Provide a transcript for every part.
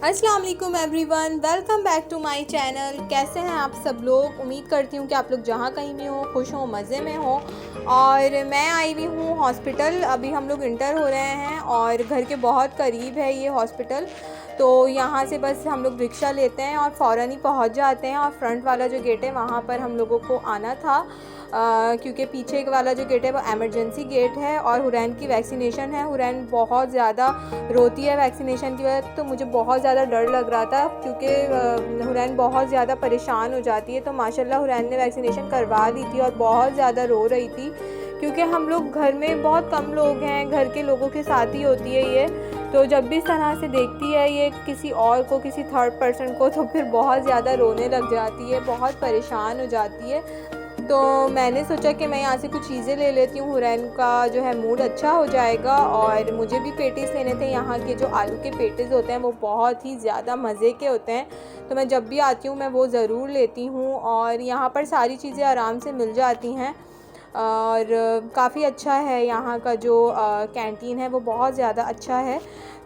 अस्सलाम वालेकुम everyone, welcome back to my channel. कैसे हैं आप सब लोग? उम्मीद करती हूँ कि आप लोग जहाँ कहीं भी हो खुश हों, मज़े में हो। और मैं आई हुई हूँ हॉस्पिटल। अभी हम लोग इंटर हो रहे हैं और घर के बहुत करीब है ये हॉस्पिटल। तो यहाँ से बस हम लोग रिक्शा लेते हैं और फ़ौरन ही पहुँच जाते हैं। और फ्रंट वाला जो गेट है वहाँ पर हम लोगों को आना था, क्योंकि पीछे वाला जो गेट है वो एमरजेंसी गेट है और हुरैन की वैक्सीनेशन है। हुरैन बहुत ज़्यादा रोती है वैक्सीनेशन की वजह, तो मुझे बहुत ज़्यादा डर लग रहा था क्योंकि हुरैन बहुत ज़्यादा परेशान हो जाती है। तो माशाल्लाह हुरैन ने वैक्सीनेशन करवा दी थी और बहुत ज़्यादा रो रही थी, क्योंकि हम लोग घर में बहुत कम लोग हैं, घर के लोगों के साथ ही होती है ये। तो जब भी इस तरह से देखती है ये किसी और को, किसी थर्ड पर्सन को, तो फिर बहुत ज़्यादा रोने लग जाती है, बहुत परेशान हो जाती है। तो मैंने सोचा कि मैं यहाँ से कुछ चीज़ें ले लेती हूँ, हुरैन का जो है मूड अच्छा हो जाएगा। और मुझे भी पेटीज़ लेने थे। यहाँ के जो आलू के पेटीज़ होते हैं वो बहुत ही ज़्यादा मज़े के होते हैं, तो मैं जब भी आती हूँ मैं वो ज़रूर लेती हूँ। और यहाँ पर सारी चीज़ें आराम से मिल जाती हैं और काफ़ी अच्छा है यहाँ का जो कैंटीन है वो बहुत ज़्यादा अच्छा है।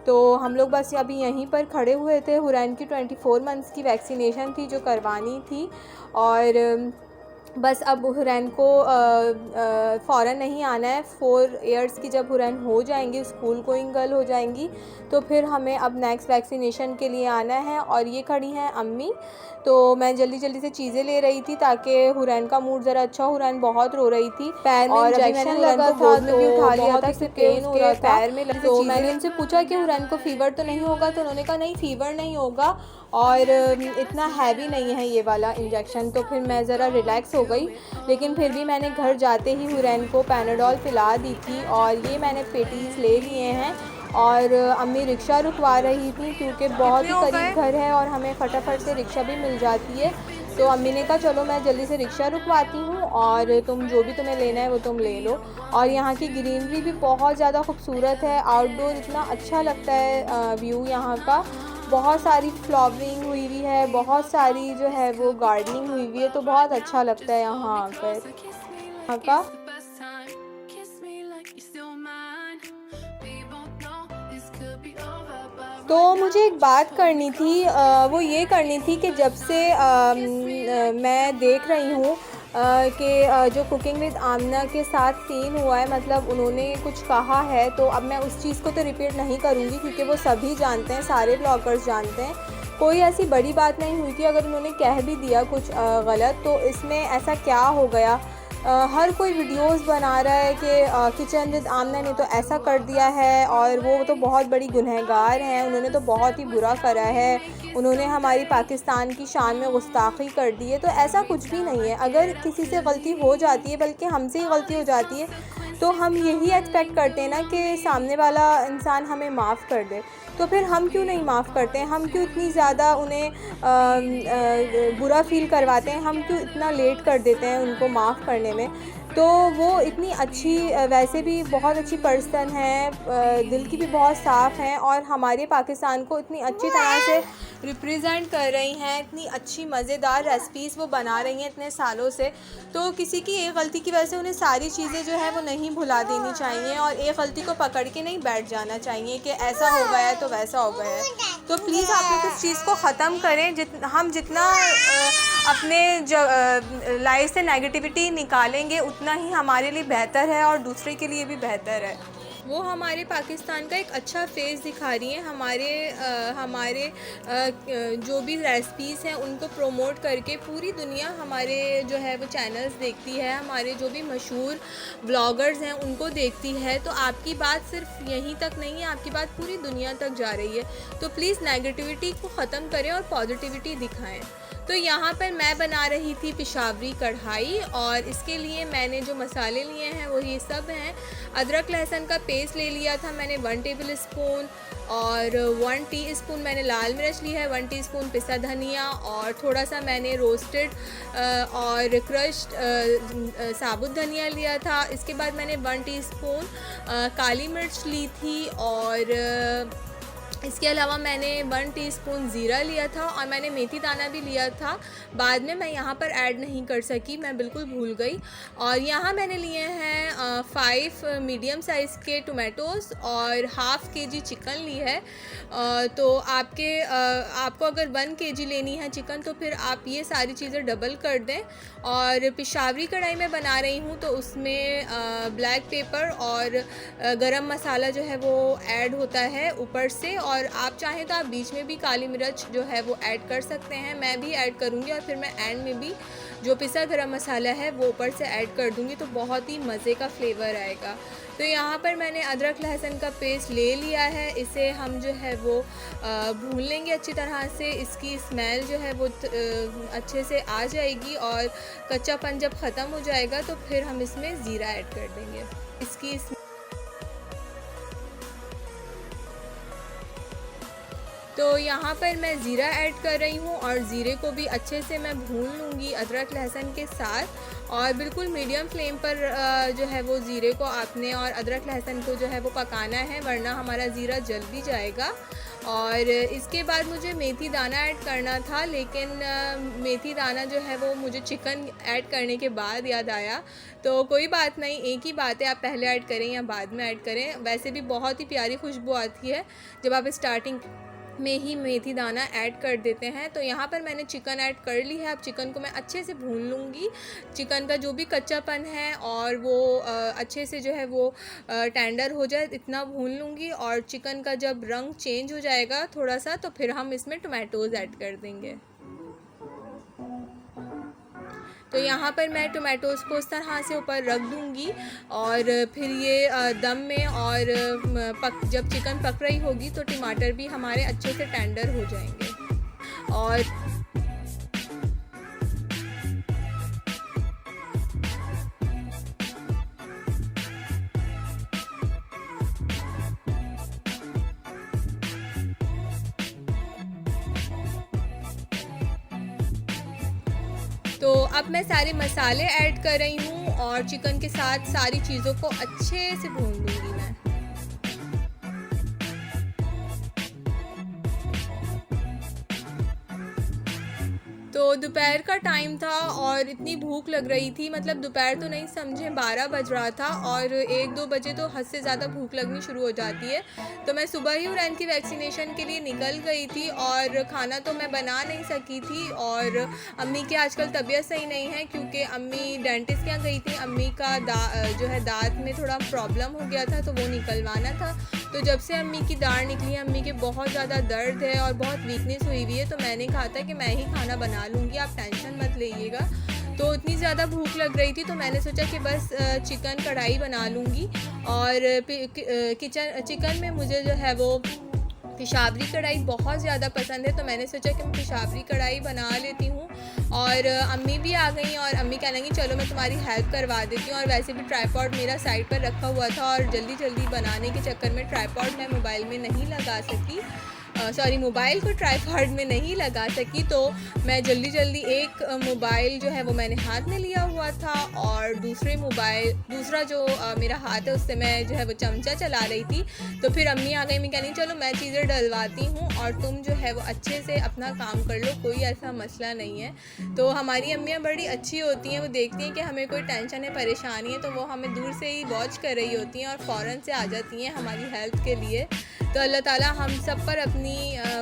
तो हम लोग बस अभी यहीं पर खड़े हुए थे। हुरैन की 24 मंथ्स की वैक्सीनेशन थी जो करवानी थी। और बस अब हुरैन को फ़ौरन नहीं आना है। 4 इयर्स की जब हुरैन हो जाएंगी, स्कूल गोइंग गर्ल हो जाएंगी, तो फिर हमें अब नेक्स्ट वैक्सीनेशन के लिए आना है। और ये खड़ी हैं अम्मी। तो मैं जल्दी जल्दी से चीज़ें ले रही थी ताकि हुरैन का मूड ज़रा अच्छा। हुरैन बहुत रो रही थी, पैर में इंजेक्शन लगा था तो भी उठा लिया था, उससे पेन हो रहा था पैर में। तो मैंने उनसे पूछा कि हुरैन को फ़ीवर तो नहीं होगा, तो उन्होंने कहा नहीं फ़ीवर नहीं होगा और इतना हैवी नहीं है ये वाला इंजेक्शन। तो फिर मैं ज़रा रिलैक्स हो गई, लेकिन फिर भी मैंने घर जाते ही हुरैन को पैनाडोल पिला दी थी। और ये मैंने पेटीज़ ले लिए हैं और अम्मी रिक्शा रुकवा रही थी क्योंकि बहुत ही करीब घर है और हमें फटाफट से रिक्शा भी मिल जाती है। तो अम्मी ने कहा चलो मैं जल्दी से रिक्शा रुकवाती हूँ और तुम जो भी तुम्हें लेना है वो तुम ले लो। और यहाँ की ग्रीनरी भी बहुत ज़्यादा खूबसूरत है, आउटडोर इतना अच्छा लगता है व्यू यहाँ का। बहुत सारी फ्लावरिंग हुई हुई है, बहुत सारी जो है वो गार्डनिंग हुई हुई है, तो बहुत अच्छा लगता है यहाँ आकर यहाँ का। तो मुझे एक बात करनी थी, वो ये करनी थी कि जब से मैं देख रही हूँ कि जो कुकिंग विद आमना के साथ सीन हुआ है, मतलब उन्होंने कुछ कहा है, तो अब मैं उस चीज़ को तो रिपीट नहीं करूँगी क्योंकि वो सभी जानते हैं, सारे ब्लॉगर्स जानते हैं। कोई ऐसी बड़ी बात नहीं हुई थी। अगर उन्होंने कह भी दिया कुछ गलत, तो इसमें ऐसा क्या हो गया? हर कोई वीडियोस बना रहा है कि किचन विद आमना ने तो ऐसा कर दिया है और वो तो बहुत बड़ी गुनहगार हैं, उन्होंने तो बहुत ही बुरा करा है, उन्होंने हमारी पाकिस्तान की शान में गुस्ताखी कर दी है। तो ऐसा कुछ भी नहीं है। अगर किसी से गलती हो जाती है, बल्कि हमसे ही गलती हो जाती है, तो हम यही एक्सपेक्ट करते हैं ना कि सामने वाला इंसान हमें माफ़ कर दे। तो फिर हम क्यों नहीं माफ़ करते हैं? हम क्यों इतनी ज़्यादा उन्हें बुरा फ़ील करवाते हैं? हम क्यों इतना लेट कर देते हैं उनको माफ़ करने में? तो वो इतनी अच्छी, वैसे भी बहुत अच्छी पर्सन है, दिल की भी बहुत साफ़ हैं और हमारे पाकिस्तान को इतनी अच्छी तरह से रिप्रेजेंट कर रही हैं, इतनी अच्छी मज़ेदार रेसिपीज़ वो बना रही हैं इतने सालों से। तो किसी की एक गलती की वजह से उन्हें सारी चीज़ें जो है वो नहीं भुला देनी चाहिए और एक गलती को पकड़ के नहीं बैठ जाना चाहिए कि ऐसा हो गया है तो वैसा हो गया है। तो प्लीज़ आप लोग उस चीज़ को ख़त्म करें। हम जितना अपने लाइफ से नेगेटिविटी निकालेंगे उतना ही हमारे लिए बेहतर है और दूसरे के लिए भी बेहतर है। वो हमारे पाकिस्तान का एक अच्छा फेस दिखा रही हैं, हमारे जो भी रेसिपीज़ हैं उनको प्रमोट करके पूरी दुनिया हमारे जो है वो चैनल्स देखती है, हमारे जो भी मशहूर ब्लॉगर्स हैं उनको देखती है। तो आपकी बात सिर्फ यहीं तक नहीं है, आपकी बात पूरी दुनिया तक जा रही है। तो प्लीज़ नेगेटिविटी को ख़त्म करें और पॉजिटिविटी दिखाएं। तो यहाँ पर मैं बना रही थी पेशावरी कढ़ाई और इसके लिए मैंने जो मसाले लिए हैं वो ये सब हैं। अदरक लहसुन का पेस्ट ले लिया था मैंने 1 टेबल स्पून और 1 टीस्पून मैंने लाल मिर्च ली है, 1 टीस्पून पिसा धनिया और थोड़ा सा मैंने रोस्टेड और क्रश्ड साबुत धनिया लिया था। इसके बाद मैंने 1 टीस्पून काली मिर्च ली थी और इसके अलावा मैंने 1 टीस्पून ज़ीरा लिया था और मैंने मेथी दाना भी लिया था। बाद में मैं यहाँ पर ऐड नहीं कर सकी, मैं बिल्कुल भूल गई। और यहाँ मैंने लिए हैं 5 मीडियम साइज़ के टोमेटोज़ और हाफ़ केजी चिकन ली है। तो आपको अगर 1 केजी लेनी है चिकन तो फिर आप ये सारी चीज़ें डबल कर दें। और पेशावरी कढ़ाई में बना रही हूँ तो उसमें ब्लैक पेपर और गरम मसाला जो है वो ऐड होता है ऊपर से, और आप चाहें तो आप बीच में भी काली मिर्च जो है वो ऐड कर सकते हैं। मैं भी ऐड करूँगी और फिर मैं एंड में भी जो पिसा गरम मसाला है वो ऊपर से ऐड कर दूँगी, तो बहुत ही मज़े का फ्लेवर आएगा। तो यहाँ पर मैंने अदरक लहसुन का पेस्ट ले लिया है, इसे हम जो है वो भून लेंगे अच्छी तरह से। इसकी स्मेल जो है वो अच्छे से आ जाएगी और कच्चापन जब ख़त्म हो जाएगा तो फिर हम इसमें ज़ीरा ऐड कर देंगे। इसकी तो यहाँ पर मैं ज़ीरा ऐड कर रही हूँ और ज़ीरे को भी अच्छे से मैं भून लूँगी अदरक लहसुन के साथ। और बिल्कुल मीडियम फ्लेम पर जो है वो ज़ीरे को आपने और अदरक लहसुन को जो है वो पकाना है, वरना हमारा ज़ीरा जल भी जाएगा। और इसके बाद मुझे मेथी दाना ऐड करना था, लेकिन मेथी दाना जो है वो मुझे चिकन ऐड करने के बाद याद आया। तो कोई बात नहीं, एक ही बात है, आप पहले ऐड करें या बाद में ऐड करें। वैसे भी बहुत ही प्यारी खुशबू आती है जब आप स्टार्टिंग में ही मेथी दाना ऐड कर देते हैं। तो यहाँ पर मैंने चिकन ऐड कर ली है। अब चिकन को मैं अच्छे से भून लूँगी। चिकन का जो भी कच्चापन है और वो अच्छे से जो है वो टेंडर हो जाए इतना भून लूँगी। और चिकन का जब रंग चेंज हो जाएगा थोड़ा सा तो फिर हम इसमें टोमेटोज़ ऐड कर देंगे। तो यहाँ पर मैं टोमेटोज़ को इस तरह से ऊपर रख दूँगी और फिर ये दम में और जब चिकन पक रही होगी तो टमाटर भी हमारे अच्छे से टेंडर हो जाएंगे। और तो अब मैं सारे मसाले ऐड कर रही हूँ और चिकन के साथ सारी चीज़ों को अच्छे से भून लूँगी मैं। तो दोपहर का टाइम था और इतनी भूख लग रही थी, मतलब दोपहर तो नहीं समझे 12 बज रहा था और 1-2 बजे तो हद से ज़्यादा भूख लगनी शुरू हो जाती है। तो मैं सुबह ही हुरैन की वैक्सीनेशन के लिए निकल गई थी और खाना तो मैं बना नहीं सकी थी। और अम्मी की आजकल तबीयत सही नहीं है क्योंकि अम्मी डेंटिस्ट के यहाँ गई थी। अम्मी का जो है दांत में थोड़ा प्रॉब्लम हो गया था तो वो निकलवाना था। तो जब से अम्मी की दाढ़ निकली है अम्मी के बहुत ज़्यादा दर्द है और बहुत वीकनेस हुई हुई है। तो मैंने कहा था कि मैं ही खाना बना लूँगी, आप टेंशन मत लीजिएगा। तो इतनी ज़्यादा भूख लग रही थी तो मैंने सोचा कि बस चिकन कढ़ाई बना लूँगी। और चिकन में मुझे जो है वो पेशावरी कढ़ाई बहुत ज़्यादा पसंद है, तो मैंने सोचा कि मैं पेशावरी कढ़ाई बना लेती हूँ। और अम्मी भी आ गई और अम्मी कह लेंगी चलो मैं तुम्हारी हेल्प करवा देती हूँ। और वैसे भी ट्राईपॉड मेरा साइड पर रखा हुआ था और जल्दी जल्दी बनाने के चक्कर में ट्राईपॉड मैं मोबाइल में नहीं लगा सकी, मोबाइल को ट्राईपॉड में नहीं लगा सकी। तो मैं जल्दी जल्दी एक मोबाइल जो है वो मैंने हाथ में लिया हुआ था और दूसरा जो मेरा हाथ है उससे मैं जो है वो चमचा चला रही थी। तो फिर अम्मी आ गई, मैं कहनी चलो मैं चीज़ें डलवाती हूँ और तुम जो है वो अच्छे से अपना काम कर लो, कोई ऐसा मसला नहीं है। तो हमारी अम्मियाँ बड़ी अच्छी होती हैं, वो देखती हैं कि हमें कोई टेंशन है परेशानी है तो वो हमें दूर से ही वॉच कर रही होती हैं और फ़ौरन से आ जाती हैं हमारी हेल्प के लिए। तो अल्लाह ताला हम सब पर अपनी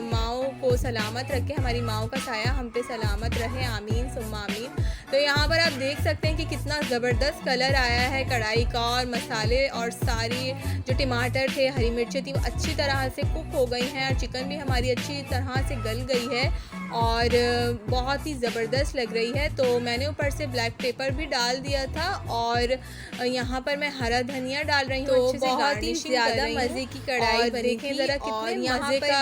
माओं को सलामत रखे, हमारी माओं का साया हम पे सलामत रहे, आमीन सुम्मा आमीन। तो यहाँ पर आप देख सकते हैं कि कितना ज़बरदस्त कलर आया है कढ़ाई का, और मसाले और सारी जो टमाटर थे, हरी मिर्चें थी, वो अच्छी तरह से कुक हो गई हैं और चिकन भी हमारी अच्छी तरह से गल गई है और बहुत ही ज़बरदस्त लग रही है। तो मैंने ऊपर से ब्लैक पेपर भी डाल दिया था और यहाँ पर मैं हरा धनिया डाल रही हूँ। तो बहुत ही ज़्यादा मज़े की कढ़ाई बनी थी। ज़रा कितने मज़े का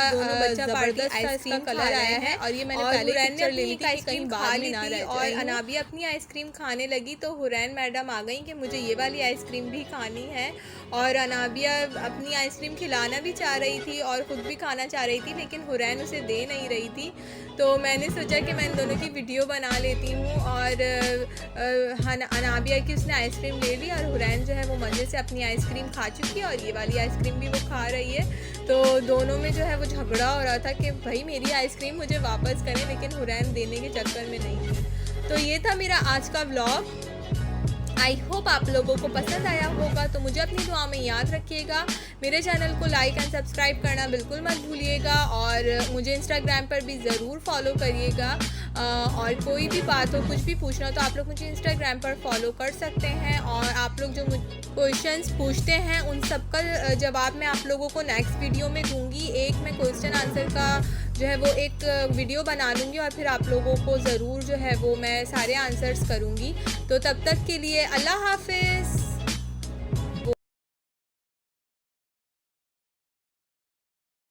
ज़बरदस्त इसका कलर आया है। और ये मैंने पहले पिक्चर ले ली थी कि कहीं खा ली थी। और अनाबिया अपनी आइसक्रीम खाने लगी तो हुरैन मैडम आ गई कि मुझे ये वाली आइसक्रीम भी खानी है। और अनाबिया अपनी आइसक्रीम खिलाना भी चाह रही थी और ख़ुद भी खाना चाह रही थी, लेकिन हुरैन उसे दे नहीं रही थी। तो मैंने सोचा कि मैं इन दोनों की वीडियो बना लेती हूँ। और अनाबिया की उसने आइसक्रीम ले ली और हुरैन जो है वो मज़े से अपनी आइसक्रीम खा चुकी है और ये वाली आइसक्रीम भी वो खा रही है। तो दोनों में जो है वो झगड़ा हो रहा था कि भाई मेरी आइसक्रीम मुझे वापस करें, लेकिन हुरैन देने के चक्कर में नहीं। तो ये था मेरा आज का व्लॉग। आई होप आप लोगों को पसंद आया होगा। तो मुझे अपनी दुआ में याद रखिएगा। मेरे चैनल को लाइक एंड सब्सक्राइब करना बिल्कुल मत भूलिएगा, और मुझे इंस्टाग्राम पर भी ज़रूर फॉलो करिएगा। और कोई भी बात हो, कुछ भी पूछना हो, तो आप लोग मुझे इंस्टाग्राम पर फॉलो कर सकते हैं। और आप लोग जो मुझे क्वेश्चंस पूछते हैं उन सब का जवाब मैं आप लोगों को नेक्स्ट वीडियो में दूंगी। एक मैं क्वेश्चन आंसर का जो है वो एक वीडियो बना लूँगी, और फिर आप लोगों को ज़रूर जो है वो मैं सारे आंसर्स करूँगी। तो तब तक के लिए अल्लाह हाफिज़।